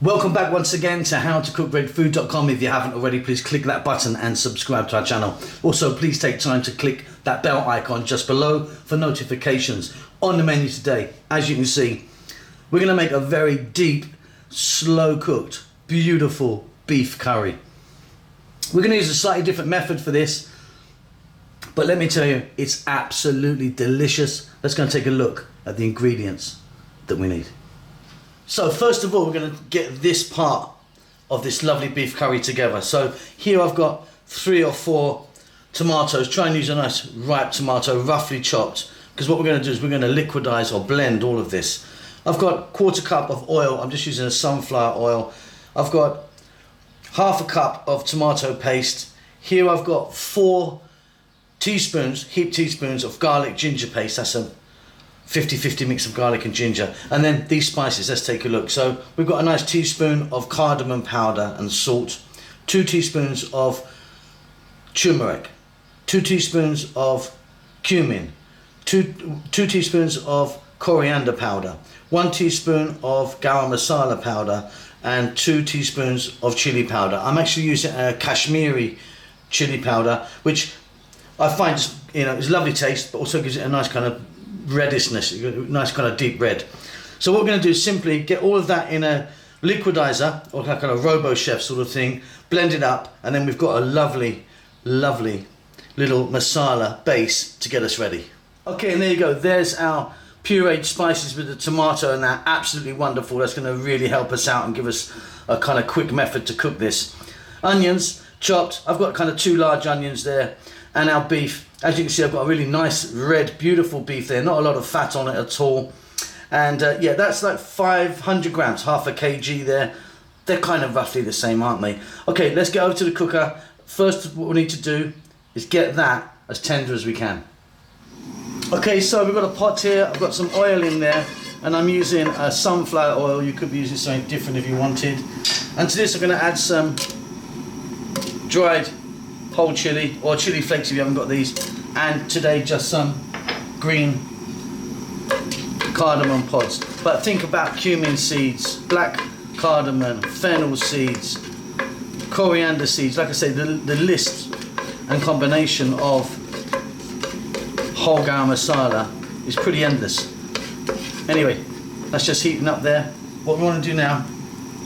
Welcome back once again to howtocookredfood.com. If you haven't already, please click that button and subscribe to our channel. Also, please take time to click that bell icon just below for notifications. On the menu today, as you can see, we're going to make a very deep, slow cooked, beautiful beef curry. We're going to use a slightly different method for this, but let me tell you, it's absolutely delicious. Let's go and take a look at the ingredients that we need. So first of all, we're going to get this part of this lovely beef curry together. So here I've got 3 or 4 tomatoes. Try and use a nice ripe tomato, roughly chopped, because what we're going to do is we're going to liquidize or blend all of this. I've got 1/4 cup of oil. I'm just using a sunflower oil. I've got 1/2 cup of tomato paste. Here I've got 4 teaspoons, heaped teaspoons of garlic ginger paste. That's a 50-50 mix of garlic and ginger. And then these spices, let's take a look. So we've got a nice teaspoon of cardamom powder and salt, 2 teaspoons of turmeric, 2 teaspoons of cumin, 2 teaspoons of coriander powder, 1 teaspoon of garam masala powder, and 2 teaspoons of chili powder. I'm actually using a Kashmiri chili powder, which I find just, it's lovely taste, but also gives it a nice kind of reddishness, nice kind of deep red. So what we're going to do is simply get all of that in a liquidizer or kind of robo chef sort of thing, blend it up, and then we've got a lovely little masala base to get us ready. Okay, and there you go, there's our pureed spices with the tomato, and they're absolutely wonderful. That's going to really help us out and give us a kind of quick method to cook this. Onions chopped. I've got kind of 2 large onions there, and our beef. As you can see, I've got a really nice red beautiful beef there, not a lot of fat on it at all. And yeah, that's like 500 grams, 1/2 kg there. They're kind of roughly the same, aren't they? Okay, let's get over to the cooker. First, what we need to do is get that as tender as we can. Okay, so we've got a pot here. I've got some oil in there, and I'm using sunflower oil. You could be using something different if you wanted. And to this, I'm going to add some dried whole chili, or chili flakes if you haven't got these, and today just some green cardamom pods. But think about cumin seeds, black cardamom, fennel seeds, coriander seeds. Like I say, the list and combination of whole garam masala is pretty endless. Anyway, that's just heating up there. What we want to do now,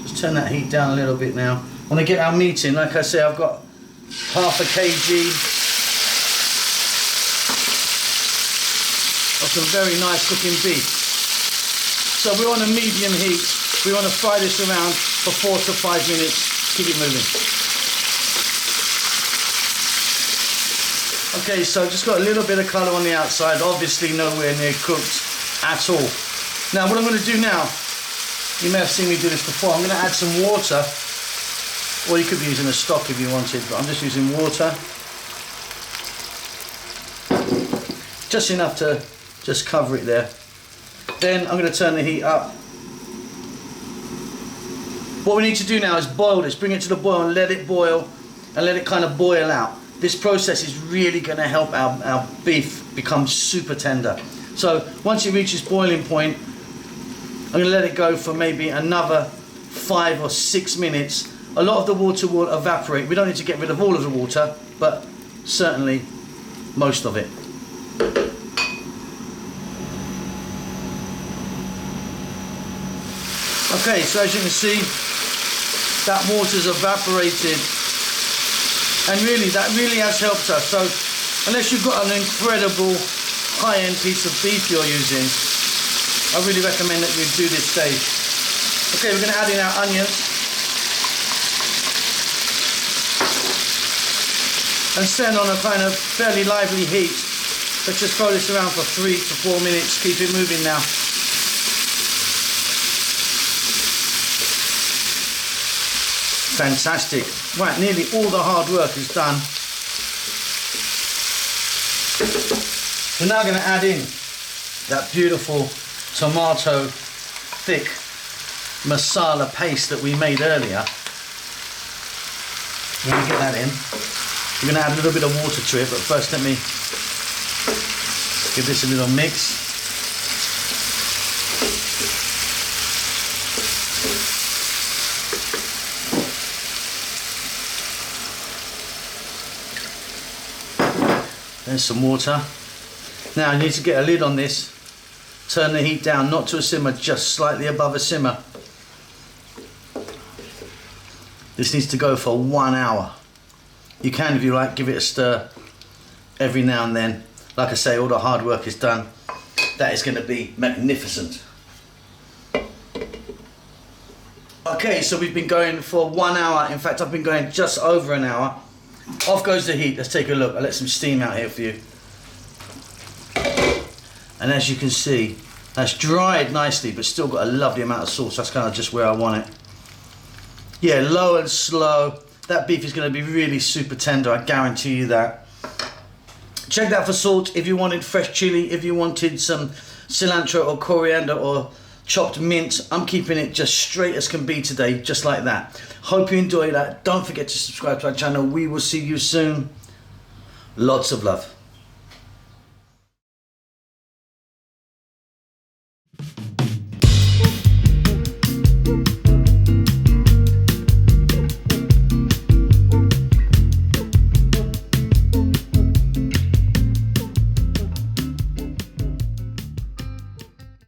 just turn that heat down a little bit now. I want to get our meat in. Like I say, I've got 1/2 kg of some very nice looking beef. So we're on a medium heat. We want to fry this around for 4 to 5 minutes. Keep it moving. Okay, so just got a little bit of colour on the outside, obviously nowhere near cooked at all. Now what I'm going to do now, you may have seen me do this before, I'm going to add some water. Or you could be using a stock if you wanted, but I'm just using water. Just enough to just cover it there. Then I'm going to turn the heat up. What we need to do now is boil this, bring it to the boil and let it boil and let it kind of boil out. This process is really going to help our beef become super tender. So once it reaches boiling point, I'm going to let it go for maybe another 5 or 6 minutes. A lot of the water will evaporate. We don't need to get rid of all of the water, but certainly most of it. Okay, so as you can see, that water's evaporated, and really that really has helped us. So unless you've got an incredible high-end piece of beef you're using, I really recommend that you do this stage. Okay, we're going to add in our onions. And send on a kind of fairly lively heat. Let's just throw this around for 3 to 4 minutes. Keep it moving now. Fantastic. Right, nearly all the hard work is done. We're now going to add in that beautiful tomato thick masala paste that we made earlier. We're going to get that in. We're going to add a little bit of water to it, but first let me give this a little mix. and some water. Now I need to get a lid on this. Turn the heat down, not to a simmer, just slightly above a simmer. This needs to go for 1 hour. You can, if you like, give it a stir every now and then. Like I say, all the hard work is done. That is going to be magnificent. Okay, so we've been going for 1 hour. In fact, I've been going just over an hour. Off goes the heat. Let's take a look. I'll let some steam out here for you. And as you can see, that's dried nicely, but still got a lovely amount of sauce. That's kind of just where I want it. Yeah, low and slow. That beef is going to be really super tender, I guarantee you that. Check that for salt if you wanted fresh chili, if you wanted some cilantro or coriander or chopped mint. I'm keeping it just straight as can be today, just like that. Hope you enjoy that. Don't forget to subscribe to our channel. We will see you soon. Lots of love.